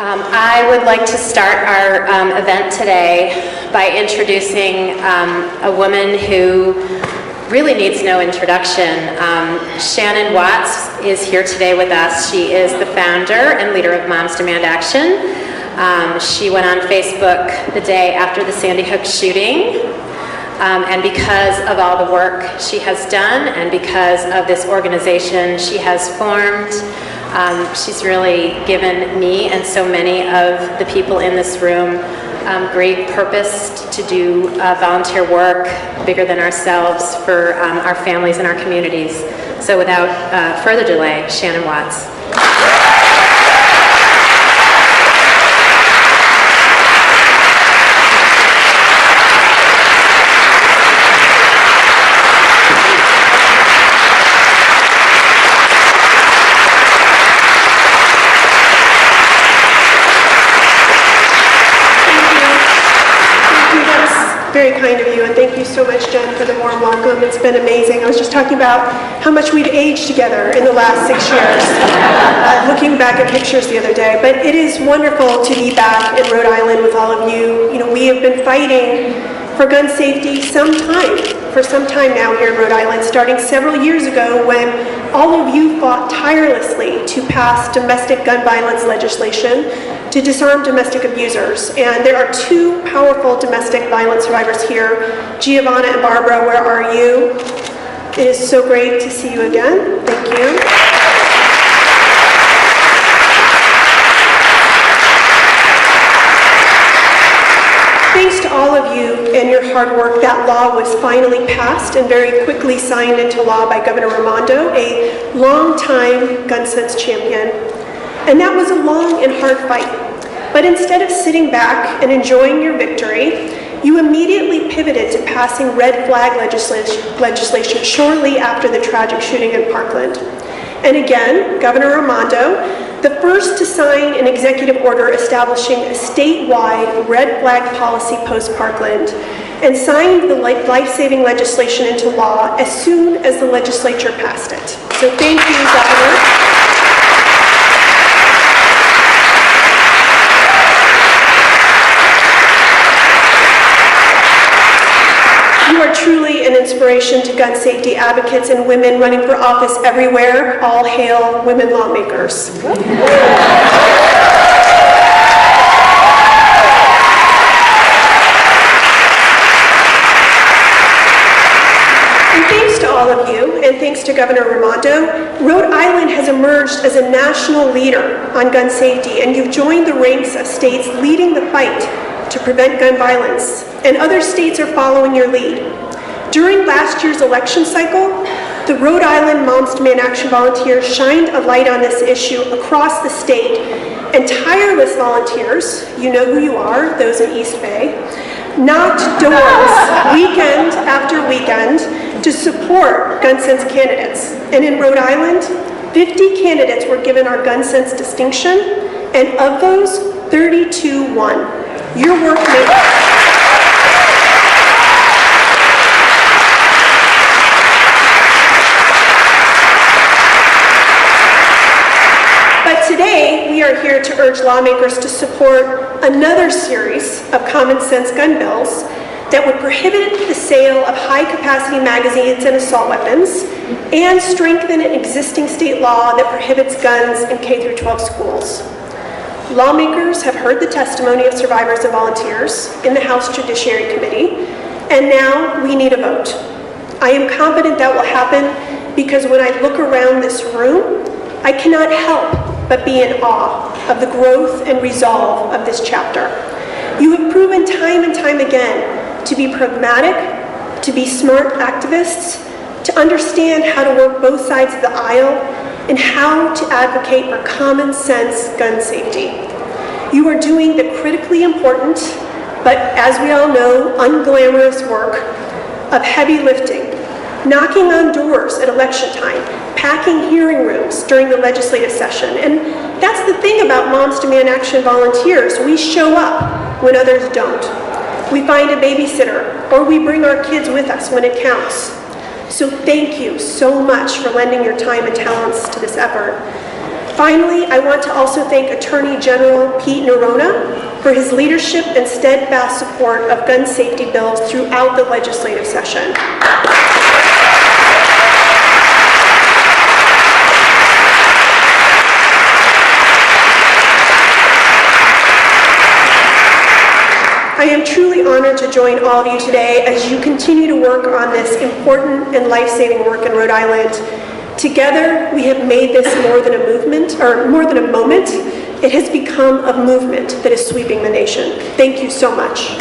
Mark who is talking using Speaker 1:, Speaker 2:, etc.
Speaker 1: I would like to start our event today by introducing a woman who really needs no introduction. Shannon Watts is here today with us. She is the founder and leader of Moms Demand Action. She went on Facebook the day after the Sandy Hook shooting, and because of all the work she has done and because of this organization she has formed, she's really given me and so many of the people in this room great purpose to do volunteer work bigger than ourselves for our families and our communities. So without further delay, Shannon Watts.
Speaker 2: Very kind of you, and thank you so much, Jen, for the warm welcome. It's been amazing. I was just talking about how much we'd aged together in the last 6 years, looking back at pictures the other day. But it is wonderful to be back in Rhode Island with all of you. You know, we have been fighting for gun safety for some time now here in Rhode Island, starting several years ago when all of you fought tirelessly to pass domestic gun violence legislation to disarm domestic abusers. And there are two powerful domestic violence survivors here, Giovanna and Barbara. Where are you? It is so great to see you again. Thank you. Thanks to all of you and your hard work, that law was finally passed and very quickly signed into law by Governor Raimondo, a longtime gun sense champion. And that was a long and hard fight. But instead of sitting back and enjoying your victory, you immediately pivoted to passing red flag legislation shortly after the tragic shooting in Parkland. And again, Governor Raimondo, the first to sign an executive order establishing a statewide red flag policy post-Parkland, and signed the life-saving legislation into law as soon as the legislature passed it. So thank you, Governor. You are truly an inspiration to gun safety advocates and women running for office everywhere. All hail women lawmakers. And thanks to all of you, and thanks to Governor Raimondo, Rhode Island has emerged as a national leader on gun safety, and you've joined the ranks of states leading the fight to prevent gun violence, and other states are following your lead. During last year's election cycle, the Rhode Island Moms Demand Action volunteers shined a light on this issue across the state, and tireless volunteers, you know who you are, those in East Bay, knocked doors weekend after weekend to support gun sense candidates. And in Rhode Island, 50 candidates were given our gun sense distinction, and of those, 32 won. Your work matters. But today, we are here to urge lawmakers to support another series of common sense gun bills that would prohibit the sale of high-capacity magazines and assault weapons and strengthen an existing state law that prohibits guns in K-12 schools. Lawmakers have heard the testimony of survivors and volunteers in the House Judiciary Committee, and now we need a vote. I am confident that will happen because when I look around this room, I cannot help but be in awe of the growth and resolve of this chapter. You have proven time and time again to be pragmatic, to be smart activists, to understand how to work both sides of the aisle, and how to advocate for common sense gun safety. You are doing the critically important, but as we all know, unglamorous work of heavy lifting, knocking on doors at election time, packing hearing rooms during the legislative session. And that's the thing about Moms Demand Action volunteers. We show up when others don't. We find a babysitter, or we bring our kids with us when it counts. So thank you so much for lending your time and talents to this effort. Finally, I want to also thank Attorney General Pete Nerona for his leadership and steadfast support of gun safety bills throughout the legislative session. I am truly honored to join all of you today as you continue to work on this important and life-saving work in Rhode Island. Together, we have made this more than a movement, or more than a moment. It has become a movement that is sweeping the nation. Thank you so much.